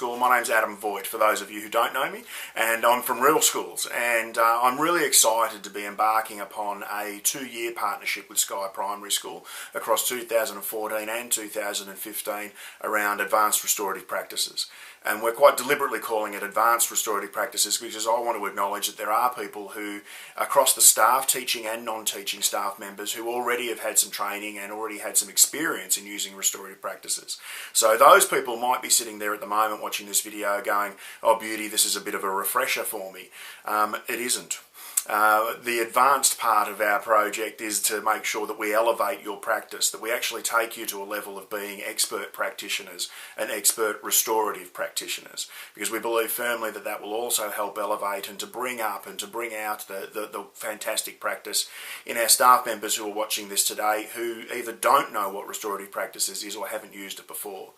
School. My name's Adam Voigt, for those of you who don't know me, and I'm from Real Schools, and I'm really excited to be embarking upon a 2-year partnership with Skye Primary School across 2014 and 2015 around advanced restorative practices. And we're quite deliberately calling it advanced restorative practices because I want to acknowledge that there are people who, across the staff, teaching and non-teaching staff members, who already have had some training and already had some experience in using restorative practices. So those people might be sitting there at the moment watching this video going, oh beauty, this is a bit of a refresher for me. It isn't. The advanced part of our project is to make sure that we elevate your practice, that we actually take you to a level of being expert practitioners and expert restorative practitioners, because we believe firmly that that will also help elevate and to bring up and to bring out the fantastic practice in our staff members who are watching this today who either don't know what restorative practices is or haven't used it before.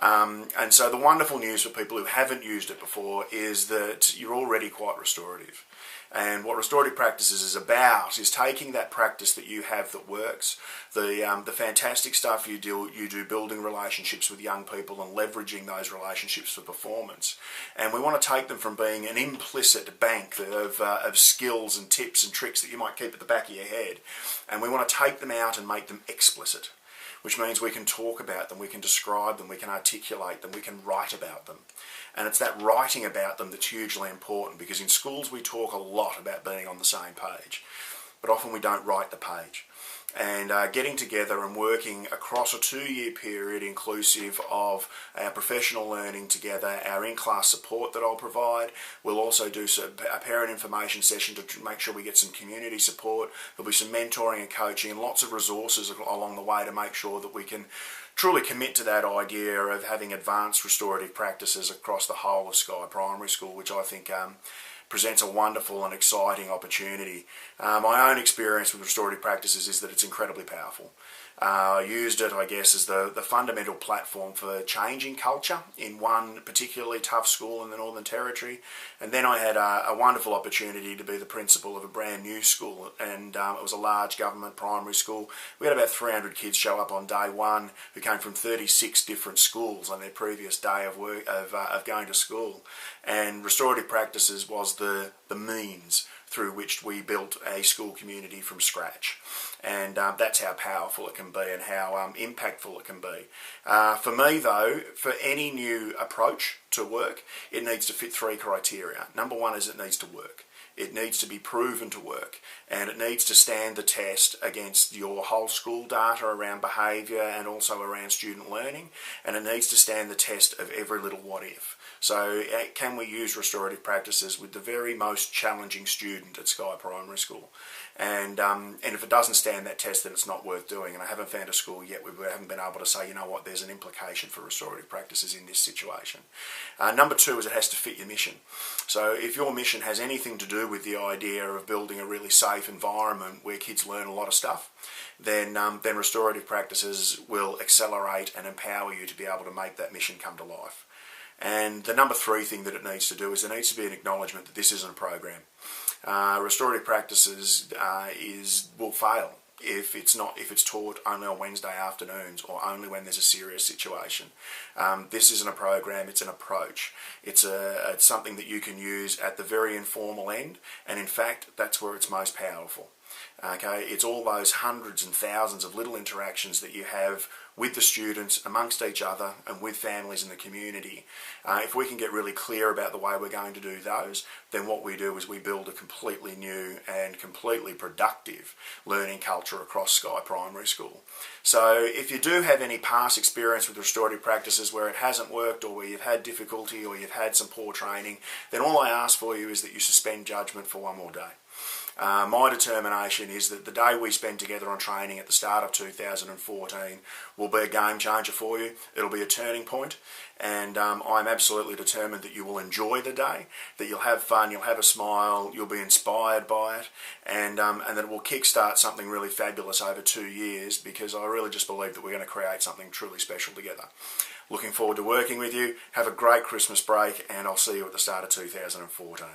And so the wonderful news for people who haven't used it before is that you're already quite restorative. And what restorative practices is about is taking that practice that you have that works, the fantastic stuff you do building relationships with young people and leveraging those relationships for performance. And we want to take them from being an implicit bank of skills and tips and tricks that you might keep at the back of your head, and we want to take them out and make them explicit, which means we can talk about them, we can describe them, we can articulate them, we can write about them. And it's that writing about them that's hugely important, because in schools we talk a lot about being on the same page, but often we don't write the page. And getting together and working across a 2-year period inclusive of our professional learning together, our in-class support that I'll provide. We'll also do a parent information session to make sure we get some community support. There'll be some mentoring and coaching and lots of resources along the way to make sure that we can truly commit to that idea of having advanced restorative practices across the whole of Skye Primary School, which I think presents a wonderful and exciting opportunity. My own experience with restorative practices is that it's incredibly powerful. I used it, I guess, as the fundamental platform for changing culture in one particularly tough school in the Northern Territory. And then I had a wonderful opportunity to be the principal of a brand new school, and it was a large government primary school. We had about 300 kids show up on day one who came from 36 different schools on their previous day of work of going to school. And restorative practices was the means through which we built a school community from scratch. And that's how powerful it can be and how impactful it can be. For me though, for any new approach to work, it needs to fit 3 criteria. Number one is it needs to work. It needs to be proven to work, and it needs to stand the test against your whole school data around behaviour and also around student learning, and it needs to stand the test of every little what if. So can we use restorative practices with the very most challenging student at Skye Primary School? And if it doesn't stand that test, then it's not worth doing. And I haven't found a school yet where we haven't been able to say, you know what, there's an implication for restorative practices in this situation. Number 2 is it has to fit your mission. So if your mission has anything to do with the idea of building a really safe environment where kids learn a lot of stuff, then restorative practices will accelerate and empower you to be able to make that mission come to life. And the number 3 thing that it needs to do is there needs to be an acknowledgement that this isn't a program. Restorative practices will fail if it's taught only on Wednesday afternoons or only when there's a serious situation. This isn't a program, it's an approach. It's something that you can use at the very informal end, and in fact that's where it's most powerful. Okay, it's all those hundreds and thousands of little interactions that you have with the students, amongst each other, and with families in the community. If we can get really clear about the way we're going to do those, then what we do is we build a completely new and completely productive learning culture across Skye Primary School. So if you do have any past experience with restorative practices where it hasn't worked, or where you've had difficulty, or you've had some poor training, then all I ask for you is that you suspend judgment for one more day. My determination is that the day we spend together on training at the start of 2014 will be a game changer for you. It'll be a turning point, and I'm absolutely determined that you will enjoy the day, that you'll have fun, you'll have a smile, you'll be inspired by it, and that it will kickstart something really fabulous over 2 years, because I really just believe that we're going to create something truly special together. Looking forward to working with you. Have a great Christmas break, and I'll see you at the start of 2014.